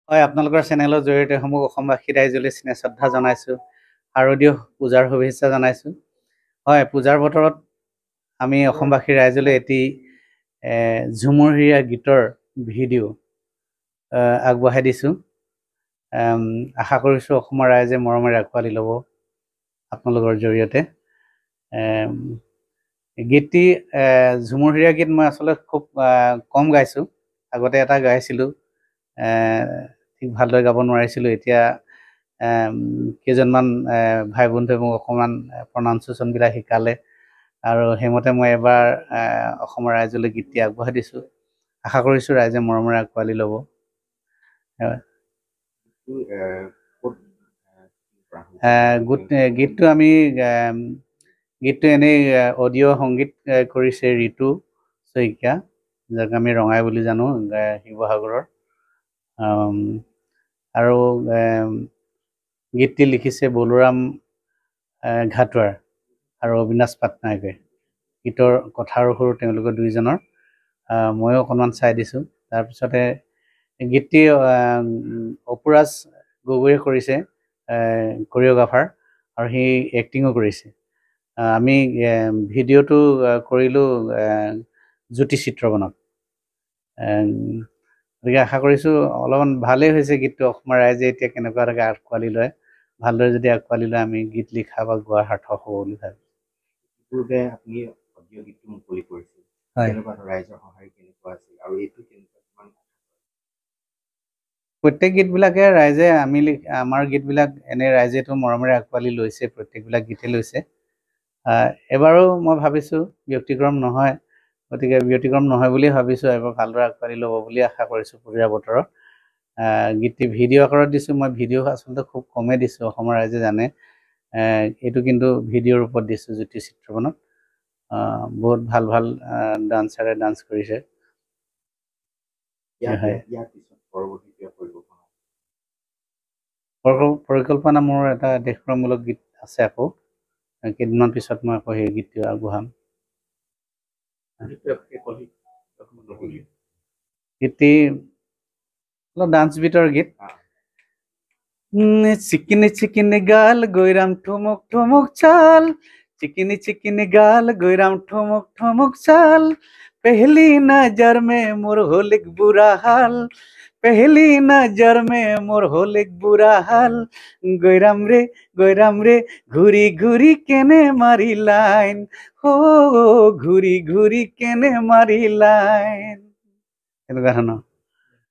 হয়, আপোনালোকৰ চেনেলৰ জৰিয়তে সমূহ অসমবাসী ৰাইজলৈ স্নেহ শ্ৰদ্ধা জনাইছোঁ। শাৰদীয় পূজাৰ শুভেচ্ছা জনাইছোঁ। হয়, পূজাৰ বতৰত আমি অসমবাসী ৰাইজলৈ এটি ঝুমুৰীয়া গীতৰ ভিডিঅ' আগবঢ়াই দিছোঁ। আশা কৰিছোঁ অসমৰ ৰাইজে মৰমেৰে আঁকোৱালি ল'ব আপোনালোকৰ জৰিয়তে। গীতটি ঝুমুৰীয়া গীত মই আচলতে খুব কম গাইছোঁ। আগতে এটা গাইছিলোঁ, ঠিক ভালদৰে গাব নোৱাৰিছিলোঁ। এতিয়া কেইজনমান ভাই বন্ধুৱে মোক অকণমান প্ৰনাউন্সিয়েশ্যনবিলাক শিকালে আৰু সেইমতে মই এবাৰ অসমৰ ৰাইজলৈ গীতটি আগবঢ়াই দিছোঁ। আশা কৰিছোঁ ৰাইজে মৰমেৰে আঁকোৱালি ল'ব। গীতটো আমি গীতটো এনেই অডিঅ' সংগীত কৰিছে ঋতু শইকীয়া, যাক আমি ৰঙাই বুলি জানো, শিৱসাগৰৰ। আৰু গীতটি লিখিছে বলোৰাম ঘাটুৱাৰ আৰু অবিনাশ পাটনায়কে। গীতৰ কথা আৰু সুৰ তেওঁলোকৰ দুইজনৰ। ময়ো অকণমান চাই দিছোঁ। তাৰপিছতে গীতটি অপুৰাজ গগৈয়ে কৰিছে কৰিঅ'গ্ৰাফাৰ, আৰু সি এক্টিঙো কৰিছে। আমি ভিডিঅ'টো কৰিলোঁ জ্যোতি চিত্ৰবনত। গতিকে আশা কৰিছোঁ অলপমান ভালেই হৈছে গীতটো। অসমৰ ৰাইজে এতিয়া কেনেকুৱা এটাকৈ আঁকোৱালি লয়, ভালদৰে যদি আঁকোৱালি লয় আমি গীত লিখা বা গোৱা সাৰ্থক হ'ব বুলি ভাবিছোঁ। পূৰ্বে আপুনি অডিঅ' গীতটো মুকলি কৰিছিল, কেনেকুৱা ৰাইজৰ সঁহাৰি কেনেকুৱা আছিল আৰু এইটো কেনেকুৱা কিমান? প্ৰত্যেক গীতবিলাকে ৰাইজে আমাৰ গীতবিলাক এনেই ৰাইজেতো মৰমেৰে আঁকোৱালি লৈছে, প্ৰত্যেকবিলাক গীতে লৈছে। এবাৰো মই ভাবিছোঁ ব্যতিক্ৰম নহয়, গতিকে ব্যতিক্ৰম নহয় বুলিয়ে ভাবিছোঁ। এবাৰ ভালদৰে আঁকোৱালি ল'ব বুলি আশা কৰিছোঁ। পূজা বতৰত গীতটি ভিডিঅ' আকাৰত দিছোঁ। মই ভিডিঅ' আচলতে খুব কমেই দিছোঁ, অসমৰ ৰাইজে জানে। এইটো কিন্তু ভিডিঅ'ৰ ৰূপত দিছোঁ জ্যোতি চিত্ৰবনত। বহুত ভাল ভাল ডান্সাৰে ডান্স কৰিছে। পৰিকল্পনা মোৰ এটা দেশপ্ৰেমমূলক গীত আছে আকৌ। কেইদিনমান পিছত মই আকৌ সেই গীতটো আগবঢ়াম। গীতটি অলপ ডান্স বিটৰ গীত। চিকিনি চিকিনি গাল গৈৰাম ঠুমুক ঠুমুক চাল, চিকিনি চিকিনি গাল গৈৰাম ঠুমুক ঠুমুক চাল, पहली नजर में मोर होलिक बुरा हाल, पहली नजर में मोर होलिक बुरा हाल, গৈরাম রে ঘুরি ঘুরি কেনে মারি লাইন, ও ঘুরি ঘুরি কেনে মারি লাইন। এনেকুৱা ধৰণৰ।